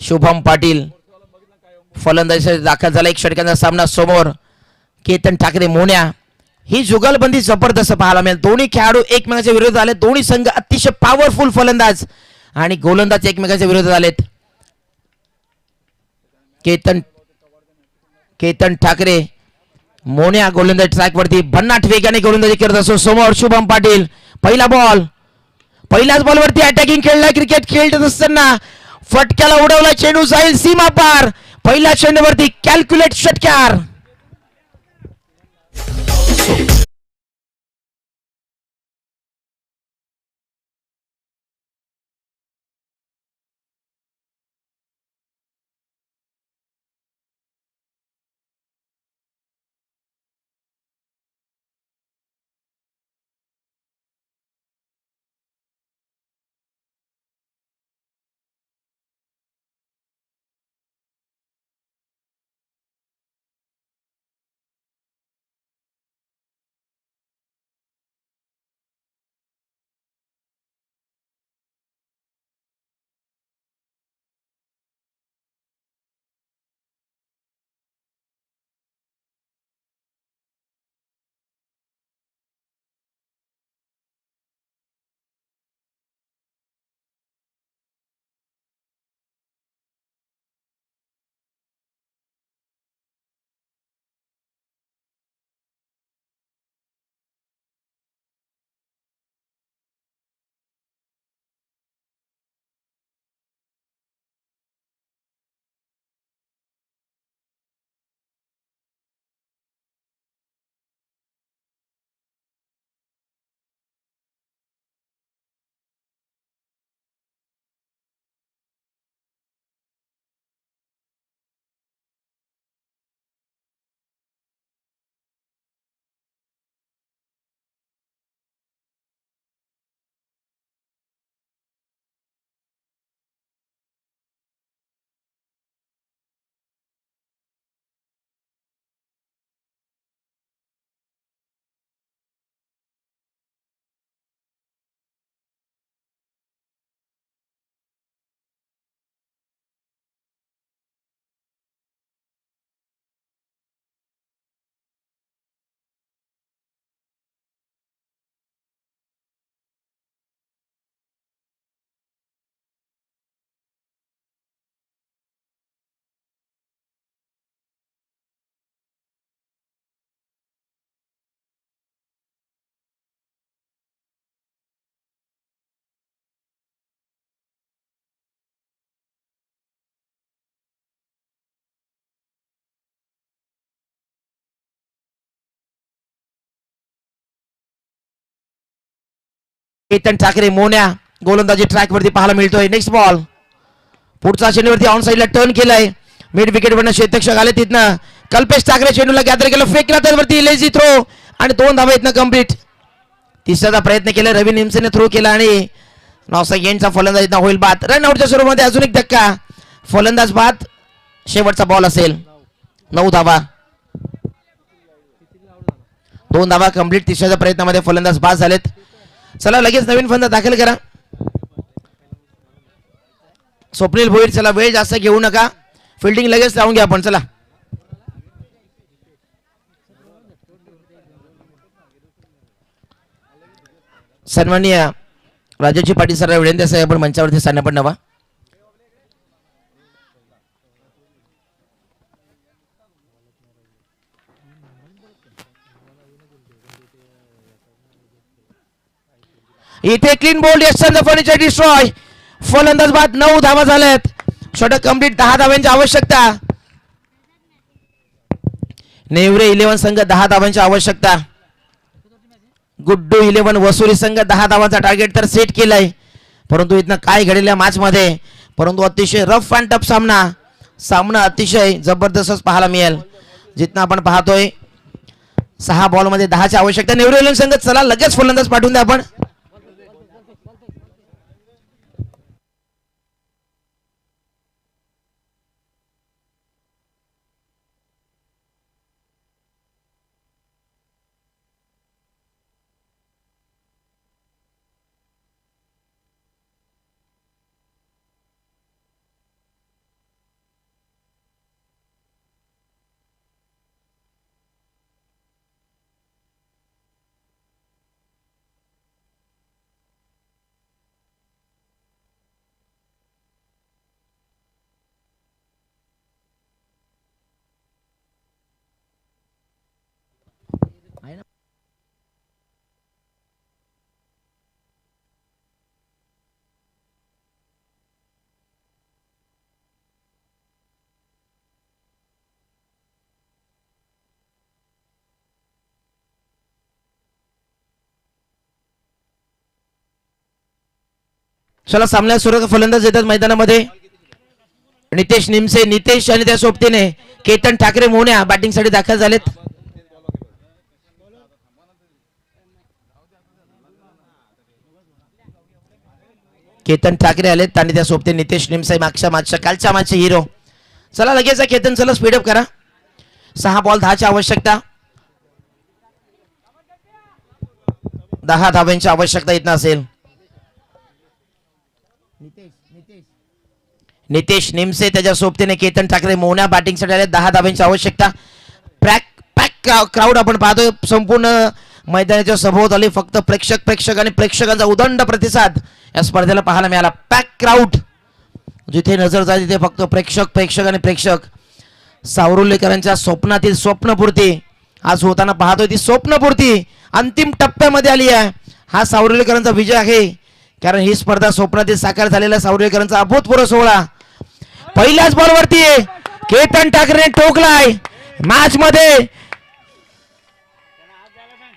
शुभम पाटील फलंदाजी दाखल झाला. एक षटकांचा सामना समोर. केतन ठाकरे मोन्या. ही जुगलबंदी जबरदस्त पाहायला मिळेल. दोन्ही खेळाडू एकमेकांच्या विरोधात आले. दोन्ही संघ अतिशय पॉवरफुल फलंदाज आणि गोलंदाज एकमेकांच्या विरोधात आलेत. केतन ठाकरे मोन्या गोलंदाज ट्रॅक वरती भन्नाट वेगाने गोलंदाजी करत असो. समोर शुभम पाटील. पहिला बॉल. पहिल्याच बॉलवरती अटॅकिंग खेळला. क्रिकेट खेळत असताना फटक्याला उडवला. चेंडू जाईल सीमा पार. पहिल्या चेंडूवरती कॅल्क्युलेट षटकार. केतन ठाकरे मोन्या गोलंदाजी ट्रॅक वरती पाहायला मिळतोय. Next ball. पुढचा चेंडूवरती ऑन साईडला टर्न केलाय. मिड विकेट वरनं शेतक्षक आले. तिथनं कल्पेश ठाकरे चेंडूला गॅदर केलं. फेकला त्यावरती लेझी थ्रो आणि 2 धावा इथनं कंप्लीट. तिसऱ्याचा प्रयत्न केला. रवी निमसेने थ्रो केला आणि नॉसा एंडचा फलंदाज इथं होईल बाद. रन आउटच्या स्वरूपामध्ये अजून एक धक्का. फलंदाज बाद. शेवटचा बॉल असेल. 9 धावा. 2 धावा कंप्लीट. तिसऱ्याच्या प्रयत्नामध्ये फलंदाज बाद झालेत. चला लगेच नवीन फलंदाज दाखल करा. स्वप्नील भोईर. चला वेळ जास्त घेऊ नका. फिल्डिंग लगेच लावून घ्या आपण. चला सन्माननीय राजाजी पाटील सर विनंती असेल आपण मंचावरती स्थान पण नवा. इथे clean bowled. Yashwant furniture destroy. फलंदाज बाद. 9 धावा झाल्यात. षटक कंप्लीट. 10 धावांची आवश्यकता. नेवरे 11 संघ 10 धावांची आवश्यकता. गुड्डू 11 वसुरी संघ 10 धावांचा टार्गेट तर सेट केलाय. परंतु इथनं काय घडलेल्या मॅच मध्ये परंतु अतिशय रफ अँड टफ सामना अतिशय जबरदस्त पाहायला मिळेल. जिथनं आपण पाहतोय 6 बॉल मध्ये 10ची आवश्यकता. नेवरे 11 संघ चला लगेच फलंदाज पाठवून द्या आपण. चला सामन्यात सुरू फलंदाज येतात मैदानामध्ये. नितेश निमसे, नितेश आणि त्या सोबतीने केतन ठाकरे मोहण्या बॅटिंगसाठी दाखल झालेत. केतन ठाकरे आलेत आणि त्या सोबतीने नितेश निमसे, मागच्या कालच्या मॅचचे हिरो. चला लगेच केतन, चला स्पीडअप करा. 6 बॉल 10ची आवश्यकता, 10 धावांची आवश्यकता इथं असेल. नितेश निमसे त्याच्या सोबतीने केतन ठाकरे मोहण्या बॅटिंगसाठी आले. 10 धावांची आवश्यकता. पॅक क्राऊड आपण पाहतोय संपूर्ण मैदानाच्या सभोवताली. फक्त प्रेक्षक आणि प्रेक्षकांचा उदंड प्रतिसाद या स्पर्धेला पाहायला मिळाला. पॅक क्राऊड, जिथे नजर जाते तिथे फक्त प्रेक्षक आणि प्रेक्षक. सावरुलेकरांच्या स्वप्नातील स्वप्नपूर्ती आज होताना पाहतोय. ती स्वप्नपूर्ती अंतिम टप्प्यामध्ये आली आहे. हा सावरुलेकरांचा विजय आहे, कारण ही स्पर्धा स्वप्नातील साकार झालेला सावरुलेकरांचा अभूतपूर्व सोहळा. पहिल्याच बॉलवरती केतन ठाकरे ठोकलाय. मॅच मध्ये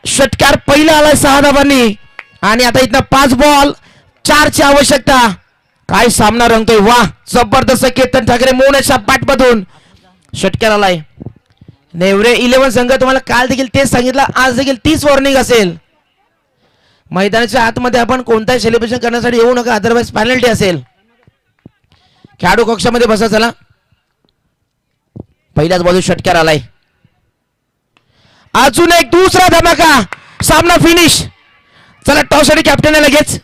षटकार पहिला आलाय 6 धावांनी आणि आता इथं 5 बॉल 4ची आवश्यकता. काय सामना रंगतोय, वा जबरदस्त. केतन ठाकरे मोहण्याच्या पाठमधून षटकार आलाय. नेवरे 11 संघ तुम्हाला काल देखील तेच सांगितलं, आज देखील 30 वॉर्निंग असेल. मैदानाच्या आतमध्ये आपण कोणताही सेलिब्रेशन करण्यासाठी येऊ नका, अदरवाइज पेनल्टी असेल. खेळाडू कक्षामध्ये बसा. चला पहिल्याच बाजू षटकार आलाय. अजून एक दुसरा धमाका, सामना फिनिश. चला टॉस साठी कॅप्टन लगेच.